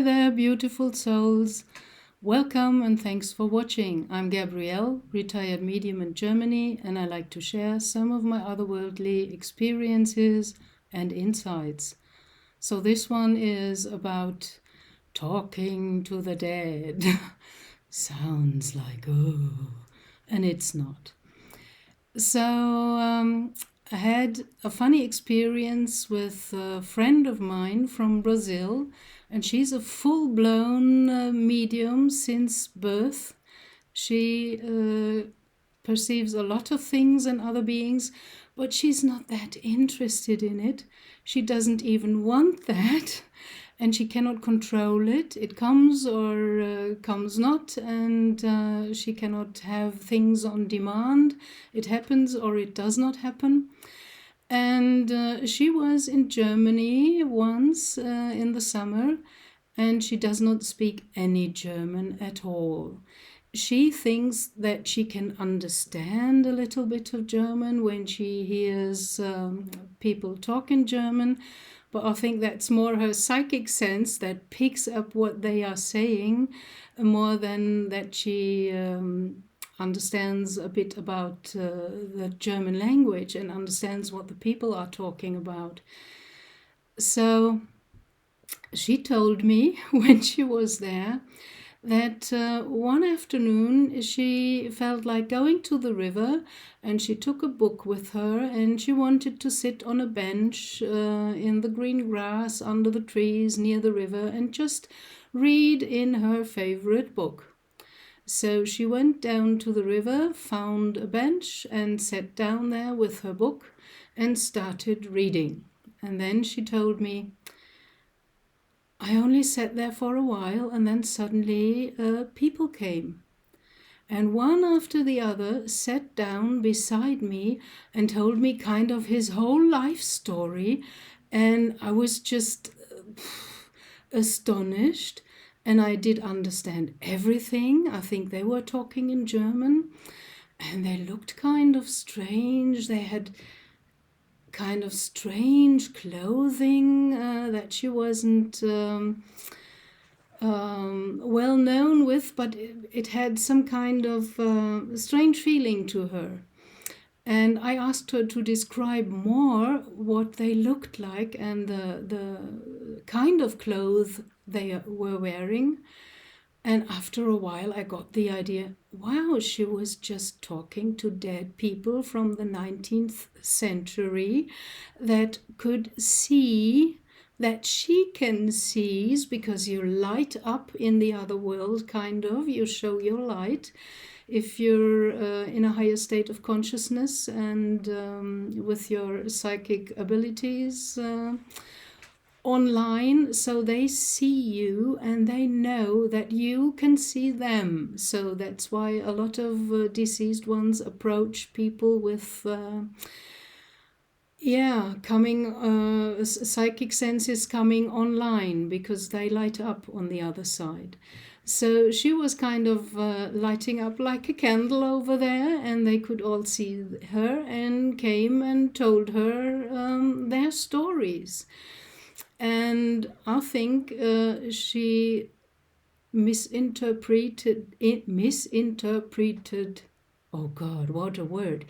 Hi there, beautiful souls. Welcome and thanks for watching. I'm Gabrielle, retired medium in Germany, and I like to share some of my otherworldly experiences and insights. So this one is about talking to the dead. Sounds like, oh, and it's not. So I had a funny experience with a friend of mine from Brazil, and she's a full-blown medium since birth. She perceives a lot of things and other beings, but she's not that interested in it. She doesn't even want that, and she cannot control it. It comes or comes not, and she cannot have things on demand. It happens or it does not happen. And she was in Germany once in the summer, and she does not speak any German at all. She thinks that she can understand a little bit of German when she hears people talk in German, but I think that's more her psychic sense that picks up what they are saying more than that she understands a bit about the German language and understands what the people are talking about. So she told me when she was there that one afternoon she felt like going to the river, and she took a book with her, and she wanted to sit on a bench in the green grass under the trees near the river and just read in her favorite book. So she went down to the river, found a bench, and sat down there with her book and started reading. And then she told me, I only sat there for a while, and then suddenly people came. And one after the other sat down beside me and told me kind of his whole life story. And I was just astonished. And I did understand everything. I think they were talking in German. And they looked kind of strange. They had kind of strange clothing that she wasn't well known with, but it had some kind of strange feeling to her. And I asked her to describe more what they looked like and the kind of clothes they were wearing. And after a while, I got the idea, wow, she was just talking to dead people from the 19th century that could see, that she can seize, because you light up in the other world, kind of, you show your light. If you're in a higher state of consciousness and with your psychic abilities, online, so they see you and they know that you can see them. So that's why a lot of deceased ones approach people with psychic senses coming online, because they light up on the other side. So she was kind of lighting up like a candle over there, and they could all see her and came and told her their stories. And I think she misinterpreted, oh God, what a word.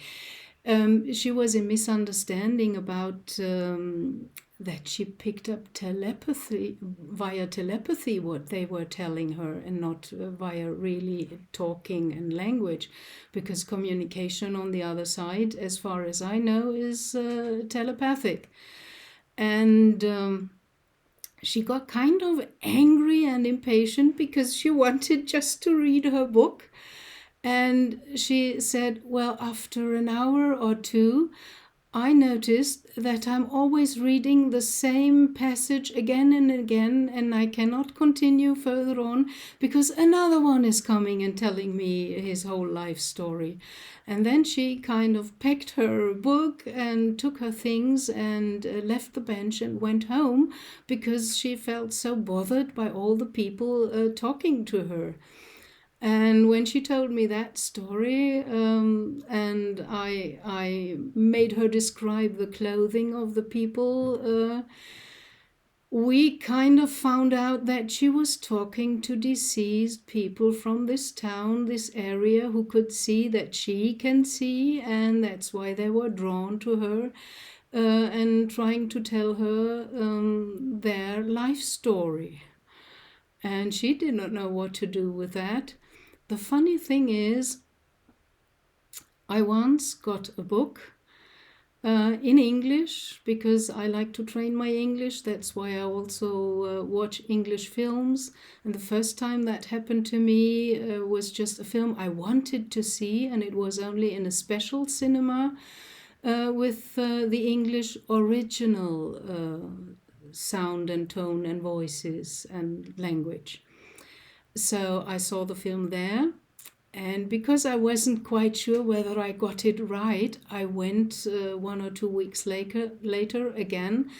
She was in misunderstanding about that she picked up via telepathy what they were telling her, and not via really talking and language, because communication on the other side, as far as I know, is telepathic. And she got kind of angry and impatient because she wanted just to read her book. And she said, well, after an hour or two, I noticed that I'm always reading the same passage again and again, and I cannot continue further on because another one is coming and telling me his whole life story. And then she kind of packed her book and took her things and left the bench and went home, because she felt so bothered by all the people talking to her. And when she told me that story, and I made her describe the clothing of the people, we kind of found out that she was talking to deceased people from this town, this area, who could see that she can see, and that's why they were drawn to her and trying to tell her their life story. And she did not know what to do with that. The funny thing is, I once got a book in English because I like to train my English. That's why I also watch English films. And the first time that happened to me was just a film I wanted to see, and it was only in a special cinema with the English original sound and tone and voices and language. So I saw the film there. And because I wasn't quite sure whether I got it right, I went 1 or 2 weeks later again,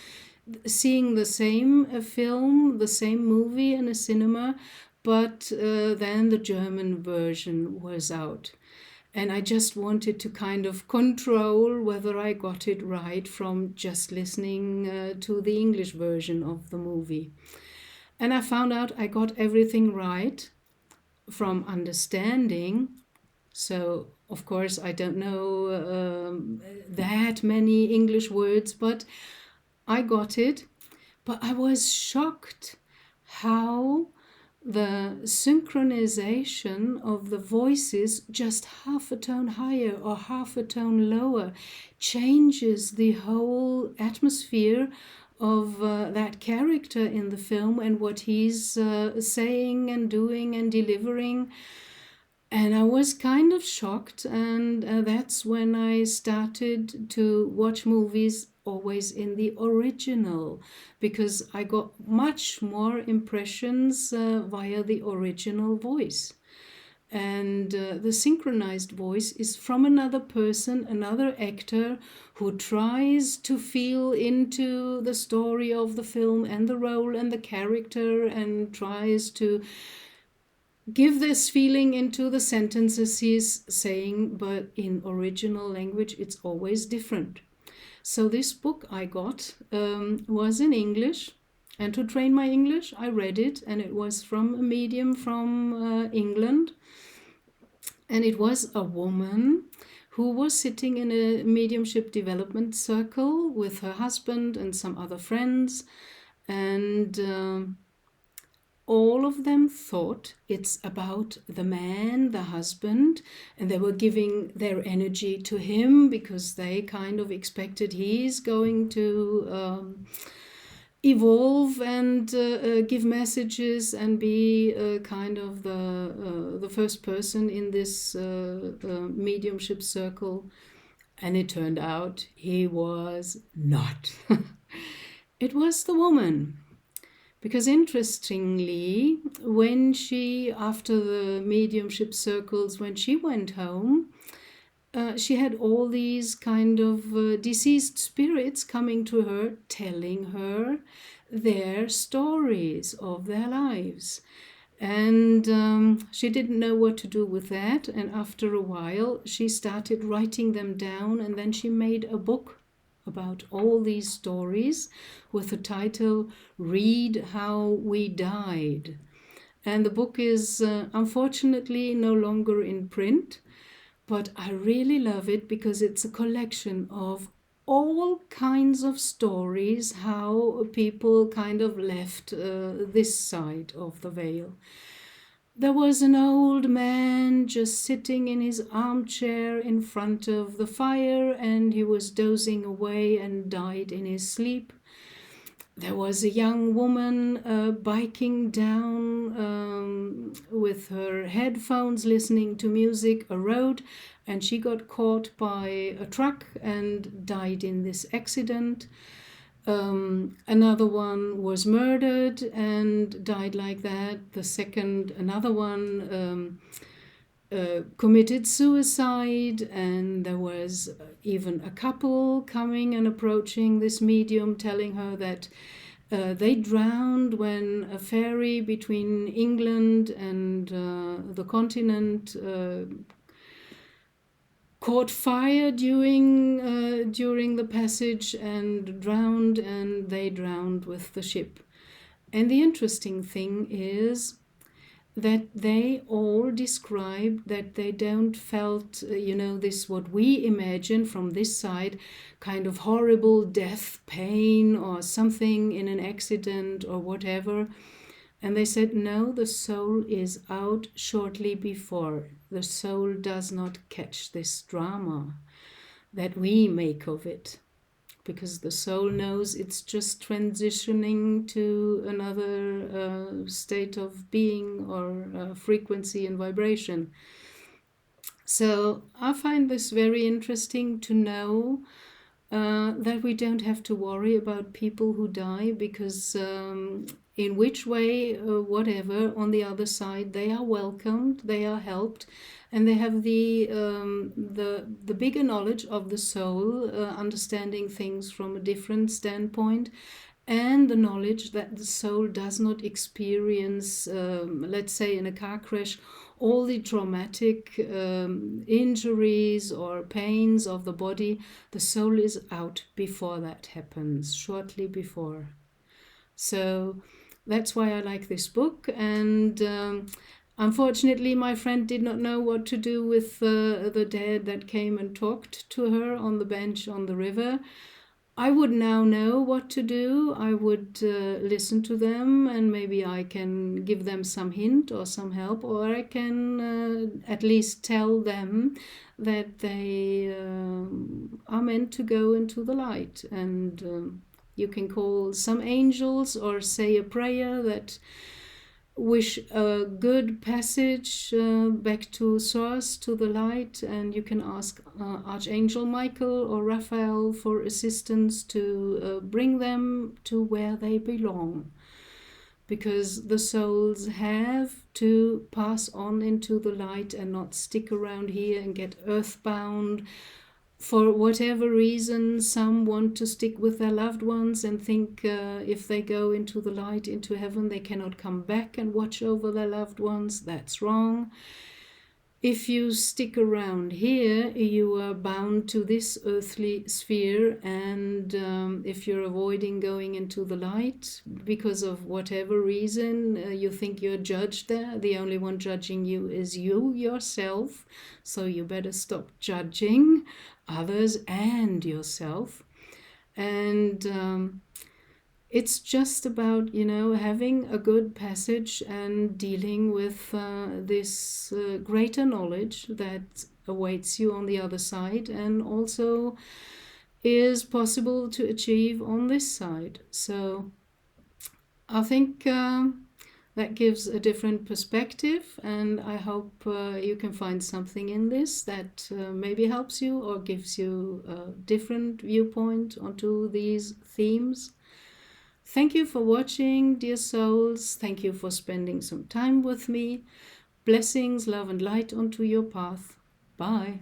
seeing the same film, the same movie in a cinema, but then the German version was out. And I just wanted to kind of control whether I got it right from just listening to the English version of the movie. And I found out I got everything right from understanding. So, of course, I don't know that many English words, but I got it. But I was shocked how the synchronization of the voices, just half a tone higher or half a tone lower, changes the whole atmosphere of that character in the film and what he's saying and doing and delivering. And I was kind of shocked, and that's when I started to watch movies always in the original, because I got much more impressions via the original voice. And the synchronized voice is from another person, another actor who tries to feel into the story of the film and the role and the character and tries to give this feeling into the sentences he's saying, but in original language it's always different. So this book I got was in English, and to train my English I read it, and it was from a medium from England, and it was a woman who was sitting in a mediumship development circle with her husband and some other friends, and all of them thought it's about the man, the husband, and they were giving their energy to him because they kind of expected he's going to evolve and give messages and be kind of the first person in this mediumship circle. And it turned out he was not. It was the woman. Because interestingly, when she, after the mediumship circles, when she went home, she had all these kind of deceased spirits coming to her, telling her their stories of their lives. And she didn't know what to do with that. And after a while, she started writing them down, and then she made a book about all these stories with the title Read How We Died. And the book is unfortunately no longer in print, but I really love it because it's a collection of all kinds of stories, how people kind of left this side of the veil. There was an old man just sitting in his armchair in front of the fire, and he was dozing away and died in his sleep. There was a young woman biking down with her headphones, listening to music, a road, and she got caught by a truck and died in this accident. Another one was murdered and died like that. Another one committed suicide, and there was even a couple coming and approaching this medium, telling her that they drowned when a ferry between England and the continent caught fire during the passage and drowned, and they drowned with the ship. And the interesting thing is that they all describe that they don't felt, this what we imagine from this side, kind of horrible death, pain, or something in an accident or whatever. And they said, no, the soul is out shortly before. The soul does not catch this drama that we make of it, because the soul knows it's just transitioning to another state of being or frequency and vibration. So I find this very interesting to know that we don't have to worry about people who die, because in which way, whatever, on the other side, they are welcomed, they are helped, and they have the bigger knowledge of the soul, understanding things from a different standpoint, and the knowledge that the soul does not experience, let's say in a car crash, all the traumatic injuries or pains of the body. The soul is out before that happens, shortly before. So that's why I like this book. And unfortunately, my friend did not know what to do with the dad that came and talked to her on the bench on the river. I would now know what to do. I would listen to them, and maybe I can give them some hint or some help, or I can at least tell them that they are meant to go into the light. And you can call some angels or say a prayer that wish a good passage back to source, to the light, and you can ask Archangel Michael or Raphael for assistance to bring them to where they belong, because the souls have to pass on into the light and not stick around here and get earthbound. For whatever reason, some want to stick with their loved ones and think if they go into the light, into heaven, they cannot come back and watch over their loved ones. That's wrong. If you stick around here, you are bound to this earthly sphere, and if you're avoiding going into the light because of whatever reason, you think you're judged there, the only one judging you is you yourself, so you better stop judging others and yourself. And it's just about, having a good passage and dealing with this greater knowledge that awaits you on the other side, and also is possible to achieve on this side. So I think that gives a different perspective, and I hope you can find something in this that maybe helps you or gives you a different viewpoint onto these themes. Thank you for watching, dear souls. Thank you for spending some time with me. Blessings, love, and light onto your path. Bye.